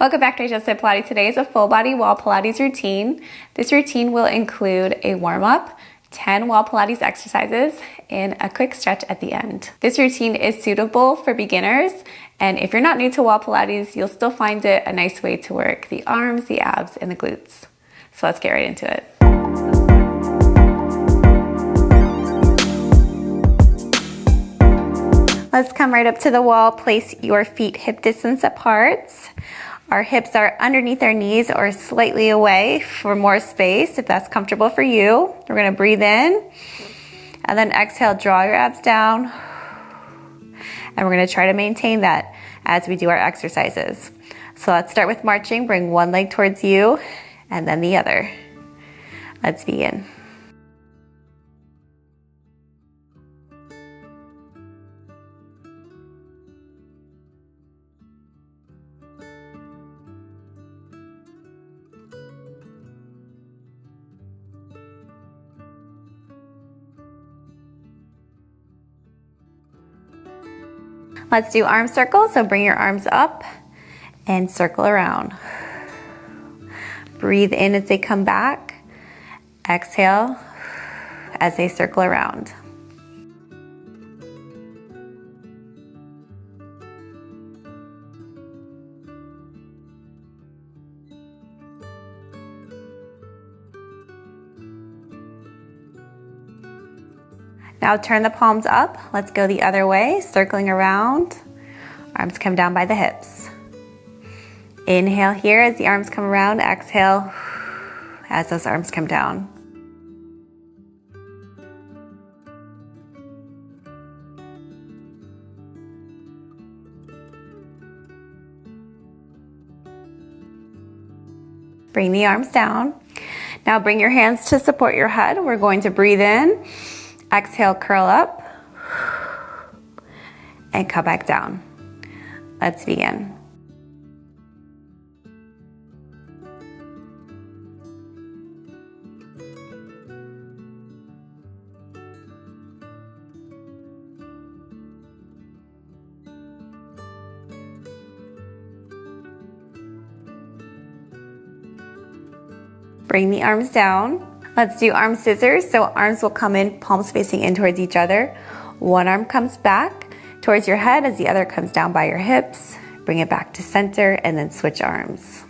Welcome back to Just Sit Pilates. Today is a full body wall Pilates routine. This routine will include a warm up, 10 wall Pilates exercises, and a quick stretch at the end. This routine is suitable for beginners, and if you're not new to wall Pilates, you'll still find it a nice way to work the arms, the abs, and the glutes. So let's get right into it. Let's come right up to the wall. Place your feet hip distance apart. Our hips are underneath our knees or slightly away for more space if that's comfortable for you. We're gonna breathe in and then exhale, draw your abs down. And we're gonna try to maintain that as we do our exercises. So let's start with marching. Bring one leg towards you and then the other. Let's begin. Let's do arm circles. So bring your arms up and circle around. Breathe in as they come back. Exhale as they circle around. Now turn the palms up. Let's go the other way, circling around. Arms come down by the hips. Inhale here as the arms come around. Exhale as those arms come down. Bring the arms down. Now bring your hands to support your head. We're going to breathe in. Exhale, curl up, and come back down. Let's begin. Bring the arms down. Let's do arm scissors. So arms will come in, palms facing in towards each other. One arm comes back towards your head as the other comes down by your hips. Bring it back to center and then switch arms.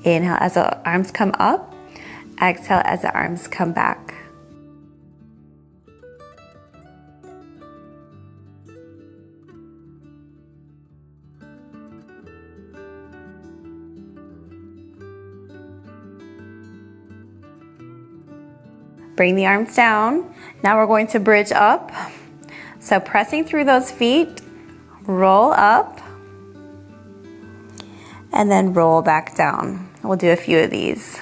Inhale as the arms come up. Exhale as the arms come back. Bring the arms down. Now we're going to bridge up. So pressing through those feet, roll up, and then roll back down. We'll do a few of these.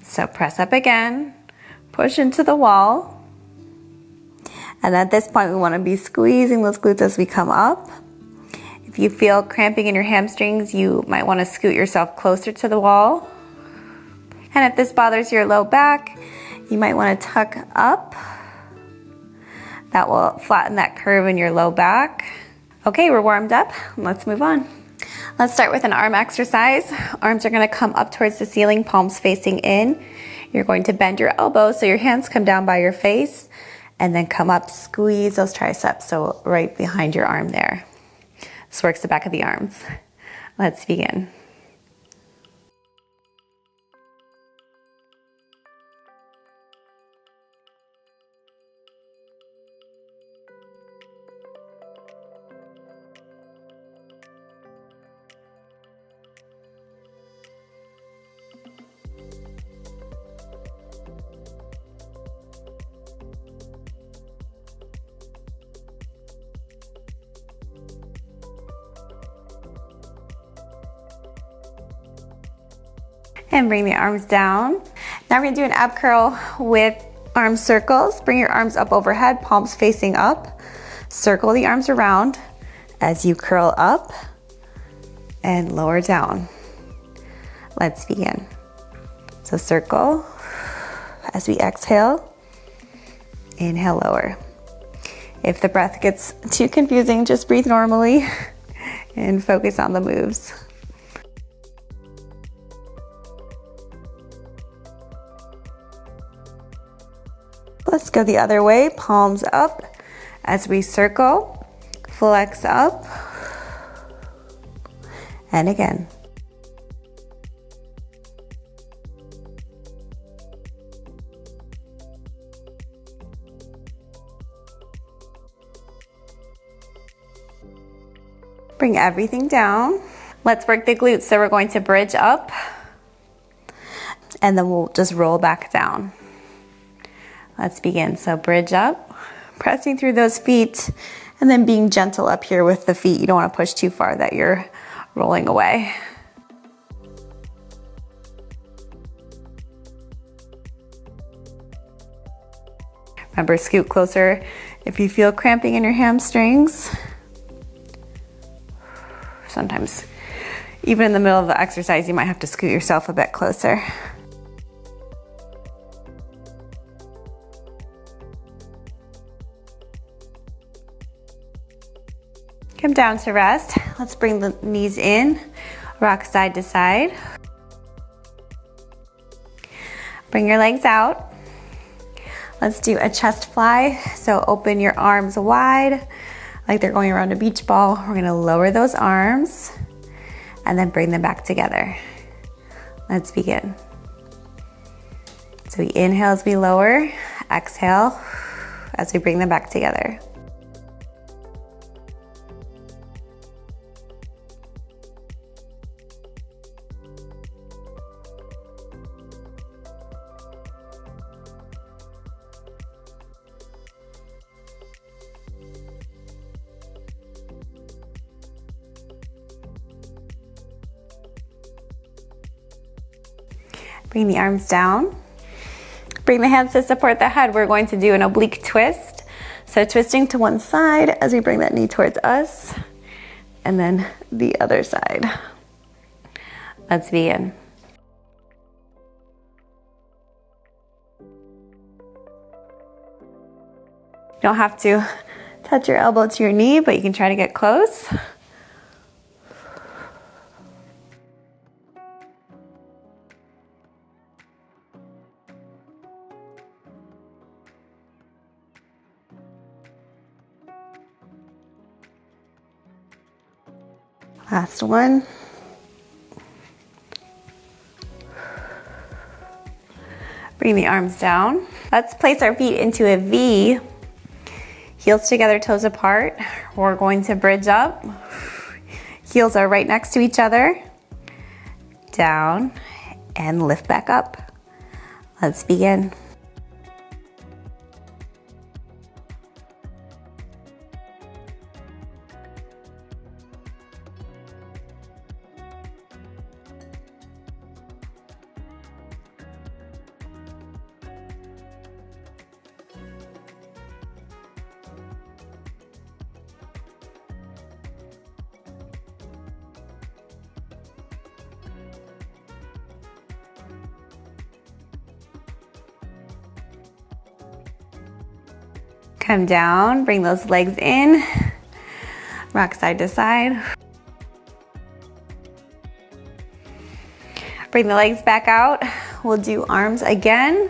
So press up again, push into the wall. And at this point, we want to be squeezing those glutes as we come up. If you feel cramping in your hamstrings, you might want to scoot yourself closer to the wall. And if this bothers your low back, you might want to tuck up. That will flatten that curve in your low back. Okay, we're warmed up. Let's move on. Let's start with an arm exercise. Arms are going to come up towards the ceiling, palms facing in. You're going to bend your elbows so your hands come down by your face and then come up, squeeze those triceps, so right behind your arm there. This works the back of the arms. Let's begin. And bring the arms down. Now we're gonna do an ab curl with arm circles. Bring your arms up overhead, palms facing up. Circle the arms around as you curl up and lower down. Let's begin. So circle as we exhale, inhale, lower. If the breath gets too confusing, just breathe normally. and focus on the moves. Let's go the other way, palms up as we circle, flex up, and again. Bring everything down. Let's work the glutes. So we're going to bridge up and then we'll just roll back down. Let's begin. So bridge up, pressing through those feet and then being gentle up here with the feet. You don't want to push too far that you're rolling away. Remember, scoot closer if you feel cramping in your hamstrings. Sometimes, even in the middle of the exercise, you might have to scoot yourself a bit closer. Come down to rest. Let's bring the knees in, rock side to side. Bring your legs out. Let's do a chest fly. So open your arms wide, like they're going around a beach ball. We're gonna lower those arms and then bring them back together. Let's begin. So we inhale as we lower, exhale as we bring them back together. Bring the arms down. Bring the hands to support the head. We're going to do an oblique twist. So twisting to one side as we bring that knee towards us, and then the other side. Let's begin. You don't have to touch your elbow to your knee, but you can try to get close. Last one. Bring the arms down. Let's place our feet into a V. Heels together, toes apart. We're going to bridge up. Heels are right next to each other. Down and lift back up. Let's begin. Come down, bring those legs in, rock side to side. Bring the legs back out. We'll do arms again,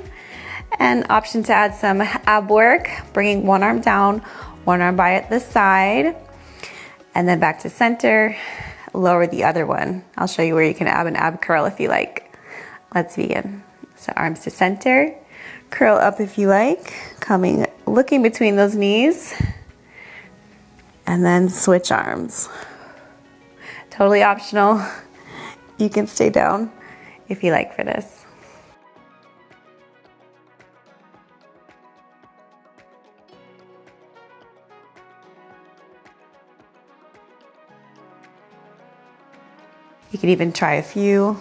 and option to add some ab work, bringing one arm down, one arm by at the side, and then back to center, lower the other one. I'll show you where you can add an ab curl if you like. Let's begin. So arms to center, curl up if you like, looking between those knees, and then switch arms. Totally optional. You can stay down if you like for this. You can even try a few,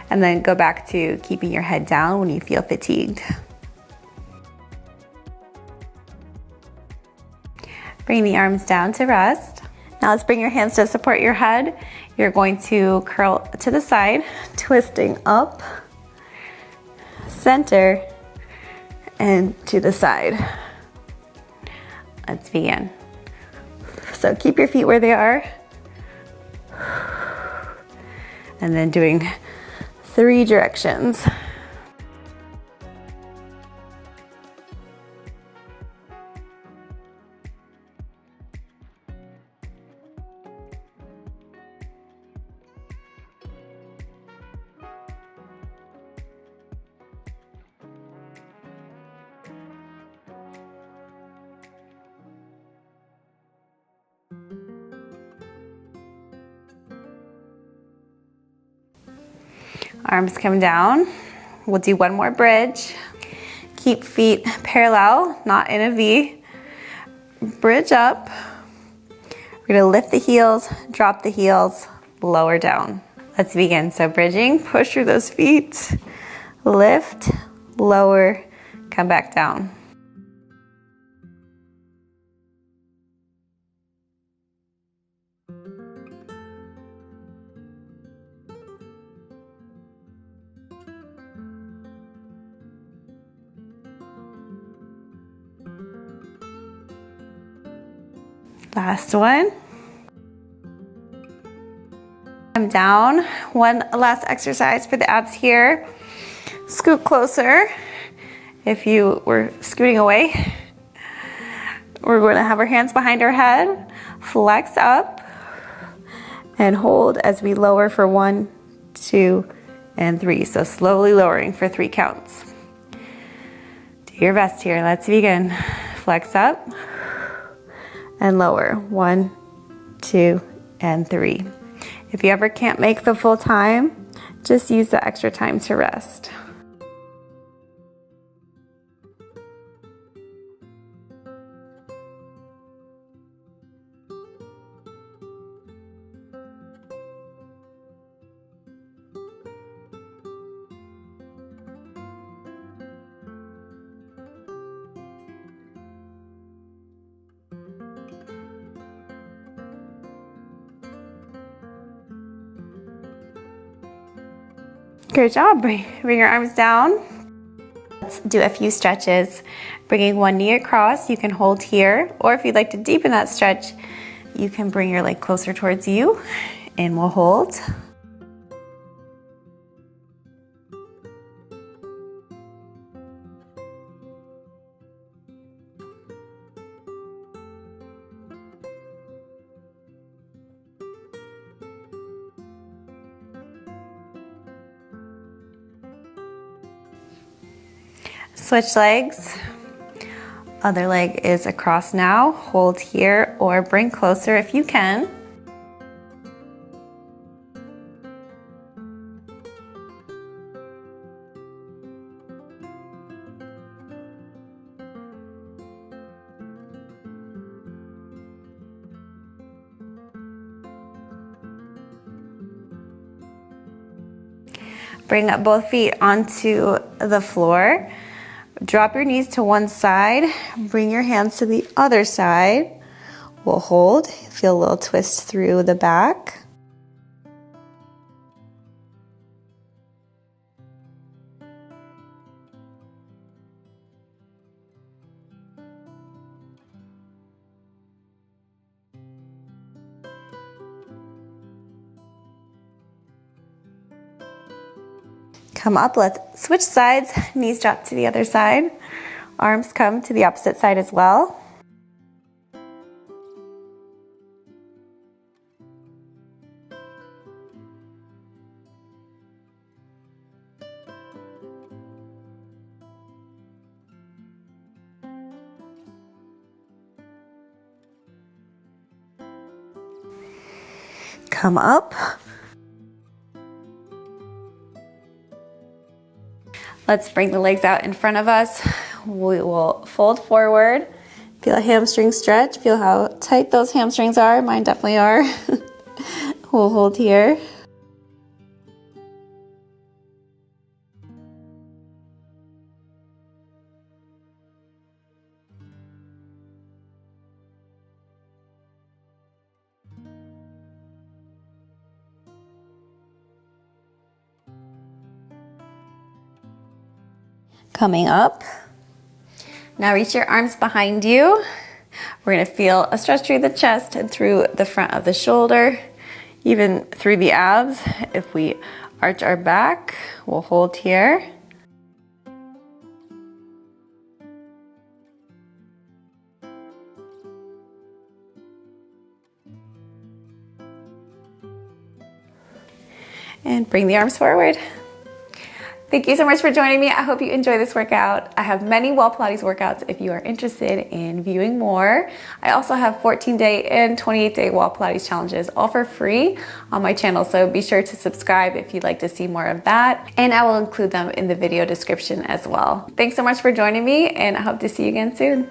and then go back to keeping your head down when you feel fatigued. Bring the arms down to rest. Now let's bring your hands to support your head. You're going to curl to the side, twisting up, center, and to the side. Let's begin. So keep your feet where they are. And then doing 3 directions. Arms come down. We'll do 1 more bridge. Keep feet parallel, not in a V. Bridge up. We're gonna lift the heels, drop the heels, lower down. Let's begin. So bridging, push through those feet, lift, lower, come back down. Last one. Come down. One last exercise for the abs here. Scoot closer. If you were scooting away, we're going to have our hands behind our head, flex up, and hold as we lower for 1, 2, and 3. So slowly lowering for 3 counts. Do your best here. Let's begin. Flex up and lower. 1, 2, and 3. If you ever can't make the full time, just use the extra time to rest. Good job. Bring your arms down. Let's do a few stretches. Bringing one knee across, you can hold here, or if you'd like to deepen that stretch, you can bring your leg closer towards you and we'll hold. Switch legs. Other leg is across now. Hold here or bring closer if you can. Bring up both feet onto the floor. Drop your knees to one side, bring your hands to the other side. We'll hold, feel a little twist through the back. Come up, let's switch sides, knees drop to the other side. Arms come to the opposite side as well. Come up. Let's bring the legs out in front of us. We will fold forward. Feel a hamstring stretch. Feel how tight those hamstrings are. Mine definitely are. We'll hold here. Coming up. Now reach your arms behind you. We're gonna feel a stretch through the chest and through the front of the shoulder. even through the abs. If we arch our back, we'll hold here. And bring the arms forward. Thank you so much for joining me. I hope you enjoy this workout. I have many Wall Pilates workouts if you are interested in viewing more. I also have 14-day and 28-day Wall Pilates challenges, all for free on my channel. So be sure to subscribe if you'd like to see more of that. And I will include them in the video description as well. Thanks so much for joining me, and I hope to see you again soon.